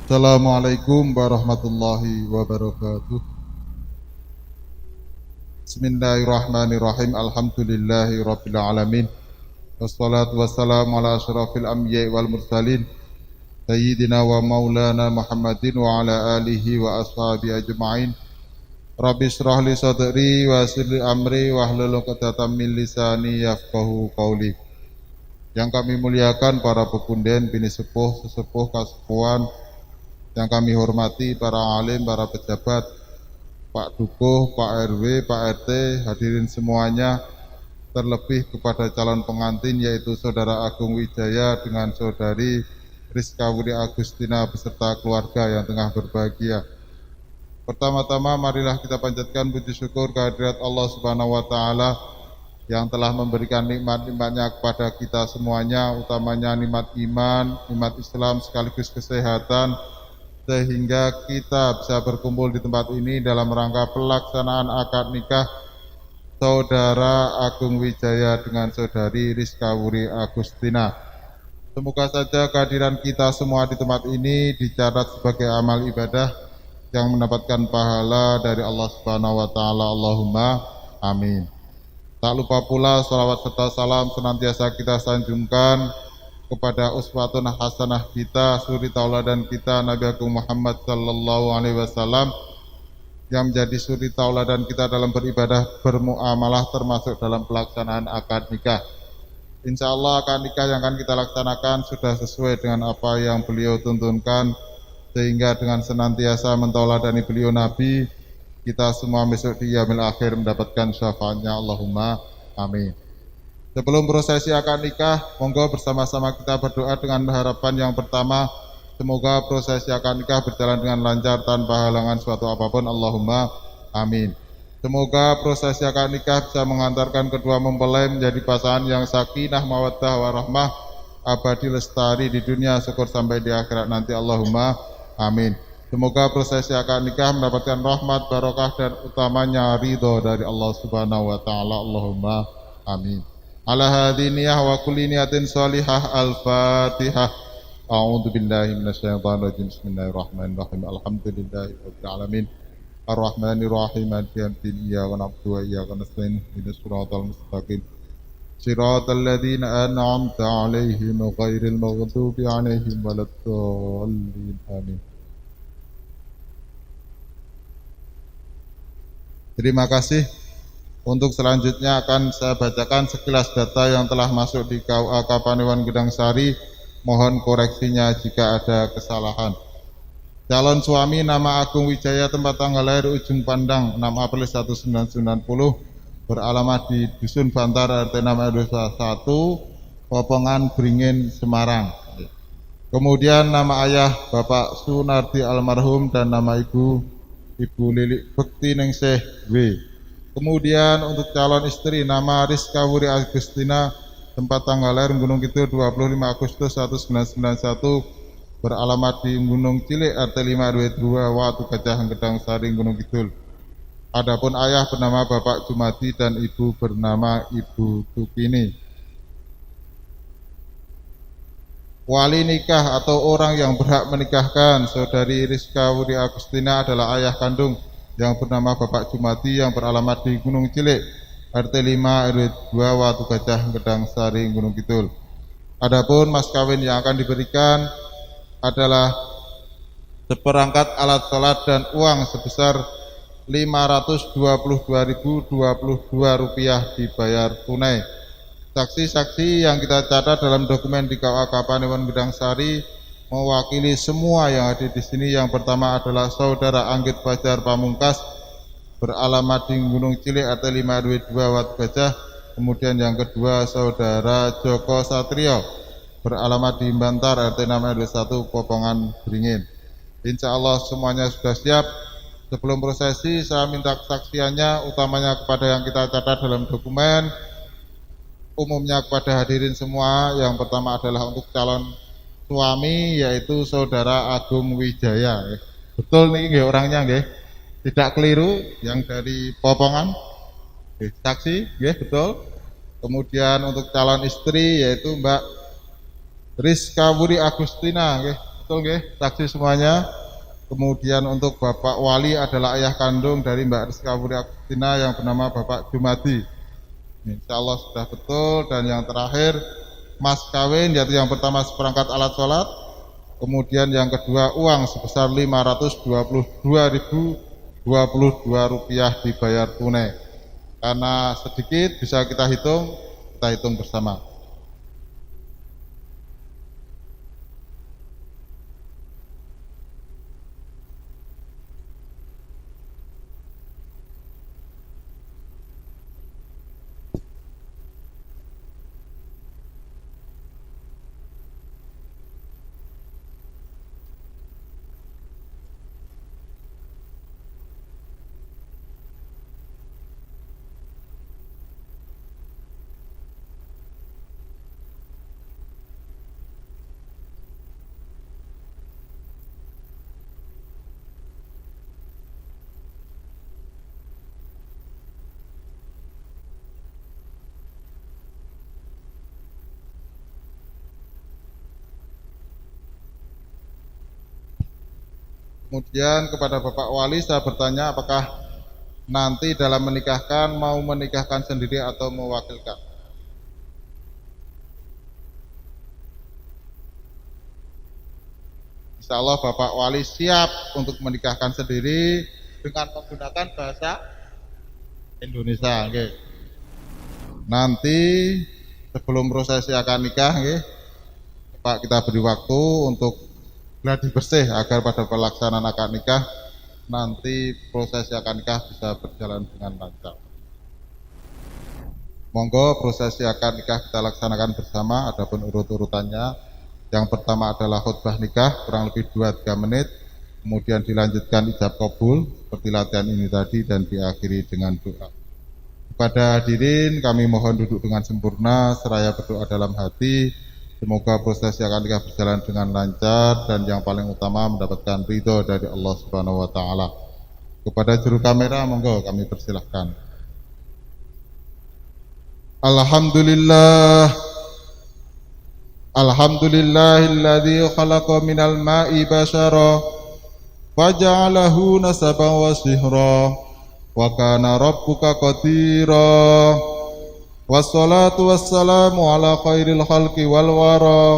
Assalamualaikum warahmatullahi wabarakatuh. Bismillahirrahmanirrahim. Alhamdulillahi rabbil alamin. Wassalatu wassalamu ala asyrafil anbiya'i wal mursalin Sayyidina wa maulana Muhammadin wa ala alihi wa ashabi ajma'in. Rabbi shrah li sadri wa yassir li amri wahlul 'uqdatam min lisani yafqahu qawli. Yang kami muliakan para pepunden, bini sepuh, sesepuh, kasepuhan, yang kami hormati para alim, para pejabat, Pak Dukuh, Pak RW, Pak RT, hadirin semuanya, terlebih kepada calon pengantin yaitu Saudara Agung Wijaya dengan Saudari Rizka Wuri Agustina beserta keluarga yang tengah berbahagia. Pertama-tama marilah kita panjatkan puji syukur kehadirat Allah Subhanahu wa taala yang telah memberikan nikmat-nikmatnya kepada kita semuanya, utamanya nikmat iman, nikmat Islam sekaligus kesehatan, sehingga kita bisa berkumpul di tempat ini dalam rangka pelaksanaan akad nikah Saudara Agung Wijaya dengan Saudari Rizka Wuri Agustina. Semoga saja kehadiran kita semua di tempat ini dicatat sebagai amal ibadah yang mendapatkan pahala dari Allah Subhanahu wa taala. Allahumma amin. Tak lupa pula salawat serta salam senantiasa kita sanjungkan kepada uswatun hasanah kita, suri tauladan kita, Nabi Agung Muhammad sallallahu alaihi wasallam, yang menjadi suri tauladan kita dalam beribadah, bermuamalah, termasuk dalam pelaksanaan akad nikah. Insya Allah akad nikah yang akan kita laksanakan sudah sesuai dengan apa yang beliau tuntunkan, sehingga dengan senantiasa mentauladani beliau Nabi, kita semua besok di yaumil akhir mendapatkan syafaatnya. Allahumma amin. Sebelum prosesi akad nikah, monggo bersama-sama kita berdoa dengan harapan yang pertama, semoga prosesi akad nikah berjalan dengan lancar tanpa halangan suatu apapun. Allahumma amin. Semoga prosesi akad nikah bisa mengantarkan kedua mempelai menjadi pasangan yang sakinah, mawaddah, warahmah, abadi lestari di dunia syukur sampai di akhirat nanti. Allahumma amin. Semoga prosesi akad nikah mendapatkan rahmat, barokah, dan utamanya ridho dari Allah Subhanahu wa taala. Allahumma amin. Ala hadhihi niyah wa kulli niyatin shalihah. Al-Fatihah. A'udzu billahi minasyaitonir rajim. Bismillahirrahmanirrahim. Alhamdulillahi rabbil alamin. Ar-Rahmanir Rahim. Maliki yaumiddin. Iyyaka na'budu wa iyyaka nasta'in. Ihdinas siratal mustaqim. Siratal ladzina an'amta 'alaihim ghairil maghdubi 'alaihim waladdallin. Amin. Terima kasih. Untuk selanjutnya akan saya bacakan sekilas data yang telah masuk di KUA Kapanewon Gedang Sari. Mohon koreksinya jika ada kesalahan. Calon suami nama Agung Wijaya, tempat tanggal lahir Ujung Pandang 6 April 1990, beralamat di Dusun Bantar, RT 6 RW 1, Popongan Beringin, Semarang. Kemudian nama ayah Bapak Sunardi almarhum dan nama ibu Lilik Bekti Ningsih W. Kemudian untuk calon istri nama Rizka Wuri Agustina, tempat tanggal lahir Gunung Kidul 25 Agustus 1991, beralamat di Gunung Cilik, RT 5 RW 2, Watu Gajah, Gedang Sari, Gunung Kidul. Adapun ayah bernama Bapak Jumadi dan ibu bernama Ibu Tukini. Wali nikah atau orang yang berhak menikahkan Saudari Rizka Wuri Agustina adalah ayah kandung yang bernama Bapak Jumadi yang beralamat di Gunung Cilik, RT 5 RW 2, Watu Gajah, Gedang Sari, Gunung Kidul. Adapun mas kawin yang akan diberikan adalah seperangkat alat sholat dan uang sebesar Rp522.022 dibayar tunai. Saksi-saksi yang kita catat dalam dokumen di KUA Kapanewon Gedang Sari mewakili semua yang ada di sini. Yang pertama adalah Saudara Anggit Fajar Pamungkas, beralamat di Gunung Cilik, RT 5 RW 2, Watu Gajah. Kemudian yang kedua Saudara Joko Satrio, beralamat di Bantar, RT 6 RW 1, Popongan Beringin. Insya Allah semuanya sudah siap. Sebelum prosesi saya minta kesaksiannya utamanya kepada yang kita catat dalam dokumen, umumnya kepada hadirin semua. Yang pertama adalah untuk calon suami yaitu Saudara Agung Wijaya. Betul nih nggih orangnya nggih. Tidak keliru, yang dari Popongan. Saksi nggih betul. Kemudian untuk calon istri yaitu Mbak Rizka Wuri Agustina nggih. betul nggih, saksi semuanya. Kemudian untuk Bapak Wali adalah ayah kandung dari Mbak Rizka Putri Agustina yang bernama Bapak Jumadi. Insya Allah sudah betul. Dan yang terakhir mas kawin, yaitu yang pertama seperangkat alat sholat, kemudian yang kedua uang sebesar 522.022 rupiah dibayar tunai. Karena sedikit bisa kita hitung bersama. Kemudian kepada Bapak Wali saya bertanya, apakah nanti dalam menikahkan mau menikahkan sendiri atau mewakilkan? Insya Allah Bapak Wali siap untuk menikahkan sendiri dengan menggunakan bahasa Indonesia. Okay. Nanti sebelum prosesi akad nikah, Pak, kita beri waktu untuk gladi bersih agar pada pelaksanaan akad nikah nanti prosesi akad nikah bisa berjalan dengan lancar. Monggo prosesi akad nikah kita laksanakan bersama, adapun urut-urutannya. Yang pertama adalah khutbah nikah kurang lebih 2-3 menit, kemudian dilanjutkan ijab kabul seperti latihan ini tadi dan diakhiri dengan doa. Kepada hadirin kami mohon duduk dengan sempurna seraya berdoa dalam hati. Semoga prosesi akad nikah berjalan dengan lancar dan yang paling utama mendapatkan ridho dari Allah Subhanahu wa taala. Kepada juru kamera monggo kami persilahkan. Alhamdulillah. Alhamdulillahilladzi khalaqa minal ma'i basyara wa ja'alahu nasaban wa sihra wa kana rabbuka qadira. Wassalatu wassalamu ala khairil khalqi wal wara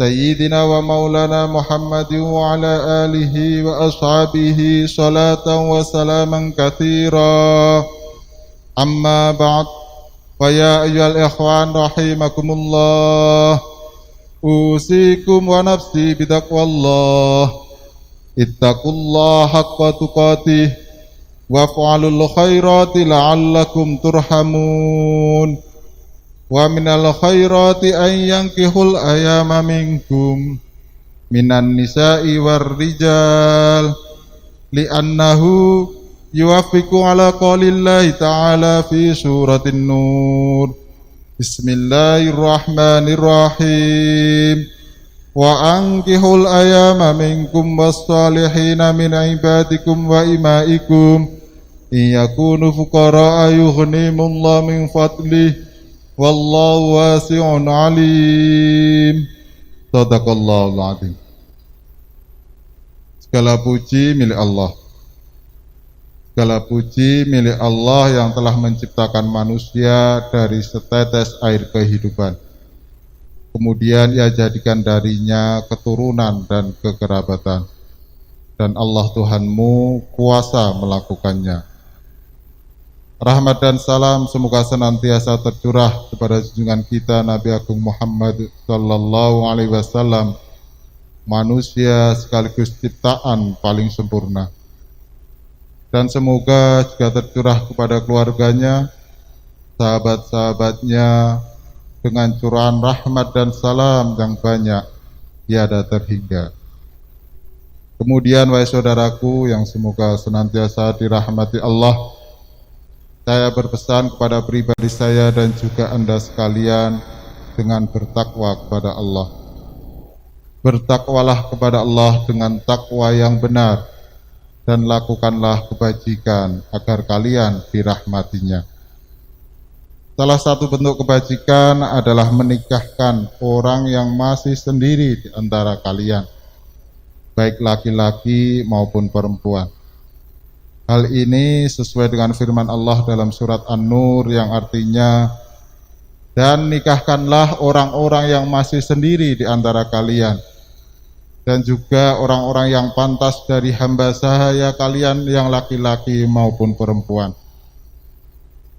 Sayyidina wa maulana Muhammadin wa ala alihi wa ashabihi salatan wa salaman katsira. Amma ba'd, fa ya ayyuhal ikhwan rahimakumullah, usikum wa nafsi bitaqwallah. Ittaqullaha haqqa tuqatih waf'alul khairati la'allakum turhamun. Wa minal khairati an yankihul ayama minkum minan nisa'i war rijal li'annahu yuwaffiqu ala qaulillahi ta'ala fi suratin nur. Bismillahirrahmanirrahim. Wa ankihul ayama minkum wassalihina min ibadikum wa imaikum iyakunu fuqara'a yughnimullahu min fadlih wallahu wasi'un alim. Shadaqallahul azim. Segala puji milik Allah. Segala puji milik Allah yang telah menciptakan manusia dari setetes air kehidupan. Kemudian ia jadikan darinya keturunan dan kekerabatan. Dan Allah Tuhanmu kuasa melakukannya. Rahmat dan salam semoga senantiasa tercurah kepada junjungan kita Nabi Agung Muhammad sallallahu alaihi wasallam, manusia sekaligus ciptaan paling sempurna. Dan semoga juga tercurah kepada keluarganya, sahabat-sahabatnya, dengan curahan rahmat dan salam yang banyak tiada terhingga. Kemudian wahai saudaraku yang semoga senantiasa dirahmati Allah, saya berpesan kepada pribadi saya dan juga Anda sekalian dengan bertakwa kepada Allah. Bertakwalah kepada Allah dengan takwa yang benar dan lakukanlah kebajikan agar kalian dirahmatinya. Salah satu bentuk kebajikan adalah menikahkan orang yang masih sendiri di antara kalian. baik laki-laki maupun perempuan. Hal ini sesuai dengan firman Allah dalam surat An-Nur yang artinya, dan nikahkanlah orang-orang yang masih sendiri di antara kalian, dan juga orang-orang yang pantas dari hamba sahaya kalian yang laki-laki maupun perempuan.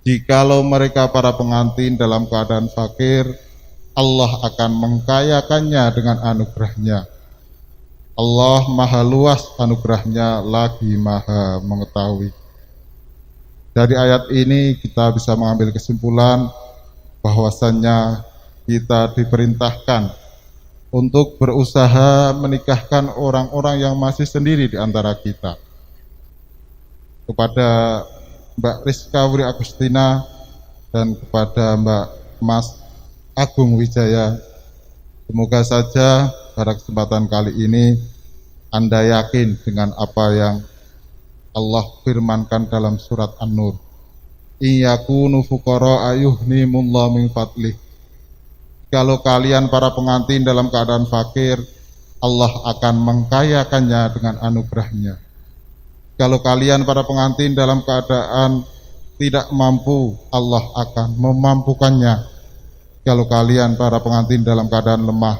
Jikalau mereka para pengantin dalam keadaan fakir, Allah akan mengkayakannya dengan anugerahnya. Allah maha luas anugerahnya, lagi maha mengetahui. Dari ayat ini kita bisa mengambil kesimpulan bahwasannya kita diperintahkan untuk berusaha menikahkan orang-orang yang masih sendiri di antara kita. Kepada Mbak Rizka Wuri Agustina dan kepada Mbak Mas Agung Wijaya, semoga saja pada kesempatan kali ini Anda yakin dengan apa yang Allah firmankan dalam surat An-Nur. Iyakunu fuqara ayuhnimullahu min fadlih. Kalau kalian para pengantin dalam keadaan fakir, Allah akan mengkayakannya dengan anugerahnya. Kalau kalian para pengantin dalam keadaan tidak mampu, Allah akan memampukannya. Kalau kalian para pengantin dalam keadaan lemah,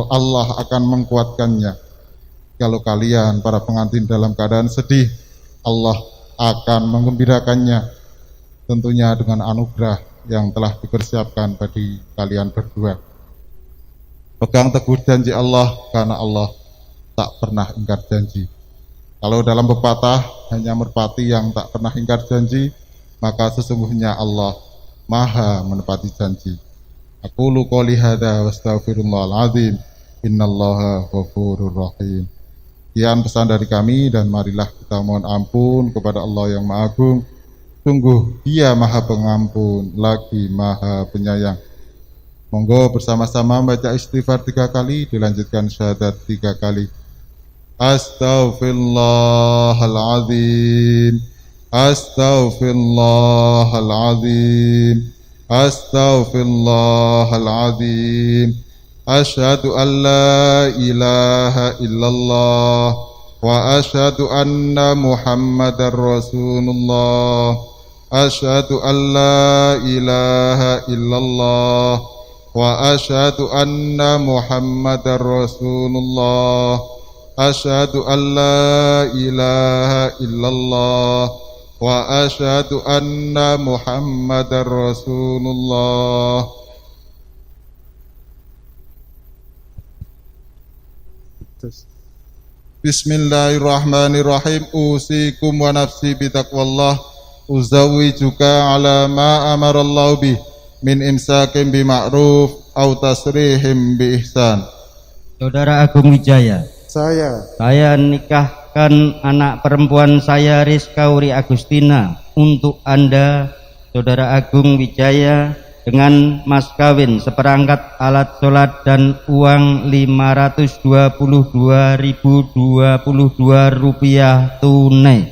Allah akan mengkuatkannya. Kalau kalian para pengantin dalam keadaan sedih, Allah akan menggembirakannya, tentunya dengan anugerah yang telah dipersiapkan bagi kalian berdua. Pegang teguh janji Allah, karena Allah tak pernah ingkar janji. Kalau dalam pepatah hanya merpati yang tak pernah ingkar janji, maka sesungguhnya Allah maha menepati janji. Aqulu qouli hadza wa astaghfirullahal azim, innallaha ghafurur rahim. Sekian pesan dari kami, dan marilah kita mohon ampun kepada Allah yang Maha Agung. Sungguh Dia Maha Pengampun, lagi Maha Penyayang. Monggo bersama-sama baca istighfar 3 kali, dilanjutkan syahadat 3 kali. Astaghfirullahaladzim, astaghfirullahaladzim, astaghfirullahaladzim. Asyhadu an la ilaha illallah wa asyhadu anna Muhammadar Rasulullah. Asyhadu an la ilaha illallah wa asyhadu anna Muhammadar Rasulullah. Asyhadu an la ilaha illallah wa asyhadu anna Muhammadar Rasulullah. Bismillahirrahmanirrahim. Usikum wa nafsi bitaqwallah. Uzawwijuka ala ma amarallahu bih min imsakin bima'ruf au tasrihim bi ihsan. Saudara Agung Wijaya, saya nikahkan anak perempuan saya, Rizka Wuri Agustina, untuk Anda, Saudara Agung Wijaya, dengan mas kawin seperangkat alat sholat dan uang Rp522.022 tunai.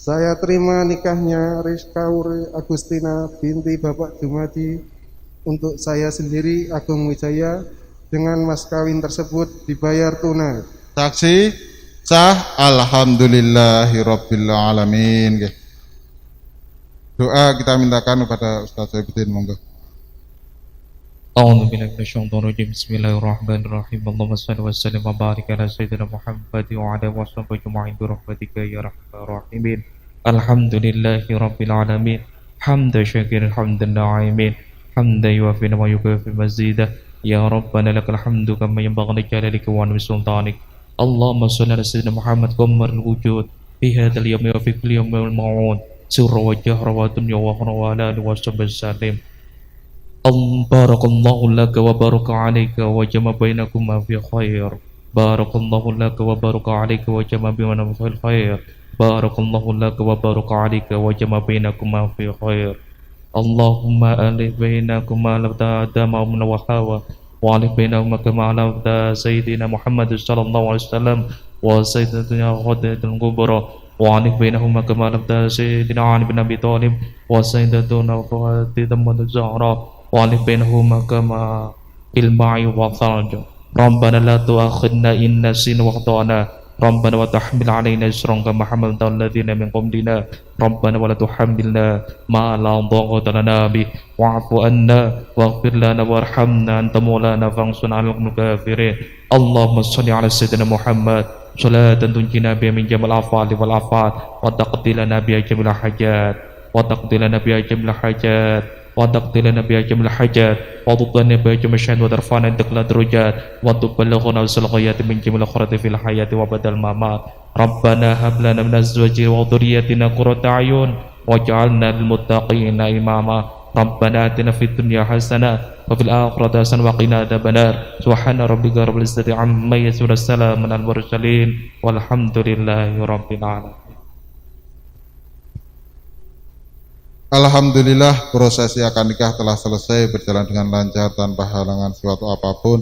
Saya terima nikahnya Rizka Wuri Agustina binti Bapak Jumadi untuk saya sendiri, Agung Wijaya, dengan mas kawin tersebut dibayar tunai. Saksi sah. Alhamdulillahirabbil alamin. Doa kita mintakan kepada Ustaz Saifuddin, monggo. أعوذ بالله من الشيطان الرجيم بسم الله الرحمن الرحيم اللهم صل وسلم وبارك على سيدنا محمد وعلى وصحبه أجمعين برحمتك يا أرحم الراحمين الحمد لله رب العالمين حمد شاكر حمد الناعمين حمدا يوافي ويكافئ مزيدا يا ربنا لك الحمد كما ينبغي لجلالك وعظيم سلطانك اللهم صل على سيدنا محمد قمر الوجود في هذا اليوم وفي كل يوم الموعود سر وجهر ودنيا وأخرى وعلى آله وصحبه وسلم. بارك الله لك وبارك عليك وجمع بينكما في خير بارك الله لك وبارك عليك وجمع بينكما في الخير بارك الله لك وبارك عليك وجمع بينكما في خير اللهم ألف بينكما لبدا آدم وحواء وألف بينهما كما ألفت سيدنا محمد صلى الله عليه وسلم وسيدنا خديجة الكبرى وألف بينهما كما ألفت سيدنا علي بن أبي طالب وسيدتنا فاطمة الزهراء وألف بينهما كما الماء والثلج ربنا لا تؤاخذنا إن نسينا وأخطأنا ربنا وتحمل علينا إصرا كما حملت على الذين من قبلنا ربنا ولا تحملنا ما لا طاقة لنا به واعف عنا واغفر لنا وارحمنا أنت مولانا فانصرنا على القوم الكافرين اللهم صل على سيدنا محمد صلاة تنجينا بها من جميع الأفعال والآفات وتقضي لنا بها جميع الحاجات وتقضي لنا بها جميع الحاجات وتقضي لنا بها جميع الحاجات وتطلنا بها جميع الشهوات وترفعنا عندك الدرجات وتبلغنا وصل الغايات من جميع الخيرات في الحياة وبعد الممات ربنا هب لنا من أزواجنا وذرياتنا قرة أعين واجعلنا للمتقين إماما ربنا آتنا في الدنيا حسنة وفي الآخرة حسنة وقنا عذاب النار سبحان ربك رب العزة عما يصفون السلام على المرسلين والحمد لله رب العالمين. Alhamdulillah, prosesi akad nikah telah selesai berjalan dengan lancar tanpa halangan suatu apapun.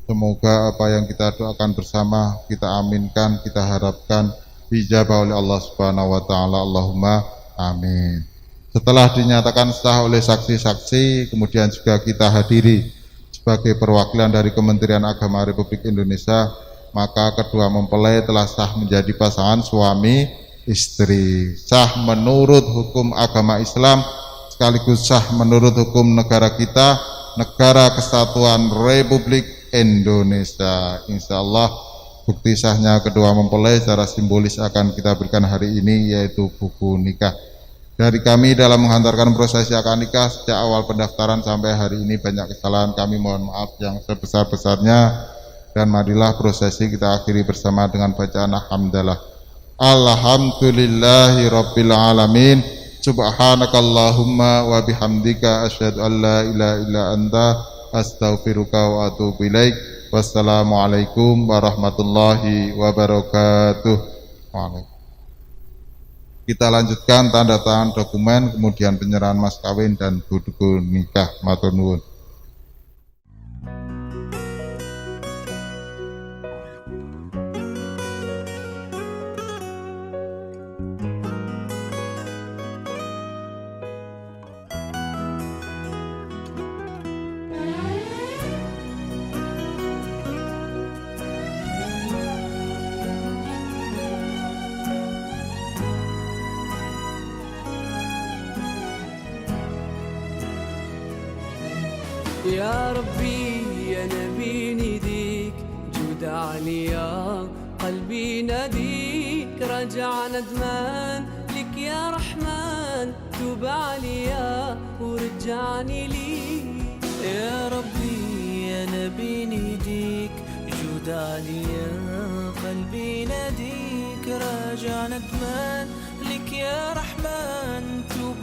Semoga apa yang kita doakan bersama, kita aminkan, kita harapkan dijabah oleh Allah Subhanahu wa taala. Allahumma amin. Setelah dinyatakan sah oleh saksi-saksi, kemudian juga kita hadiri sebagai perwakilan dari Kementerian Agama Republik Indonesia, maka kedua mempelai telah sah menjadi pasangan suami istri, sah menurut hukum agama Islam sekaligus sah menurut hukum negara kita, Negara Kesatuan Republik Indonesia. Insya Allah bukti sahnya kedua mempelai secara simbolis akan kita berikan hari ini, yaitu buku nikah. Dari kami dalam menghantarkan prosesi akad nikah sejak awal pendaftaran sampai hari ini banyak kesalahan, kami mohon maaf yang sebesar-besarnya, dan marilah prosesi kita akhiri bersama dengan bacaan alhamdulillah. Alhamdulillahi Rabbil Alamin. Subhanakallahumma wa bihamdika asyhadu an la ilaha illa anta astaghfiruka wa atubu ilaik. Wassalamualaikum warahmatullahi wabarakatuh. Waalaikumsalam. Kita lanjutkan tanda tangan dokumen, kemudian penyerahan mas kawin dan buku nikah. Matur nuwun. يا ربي يا نبي نديك جود عليا قلبي ناديك رجع ندمان لك يا رحمن توب عليا ورجعني ليك يا ربي يا نبي نديك جود عليا قلبي ناديك راجع ندمان لك يا رحمن توب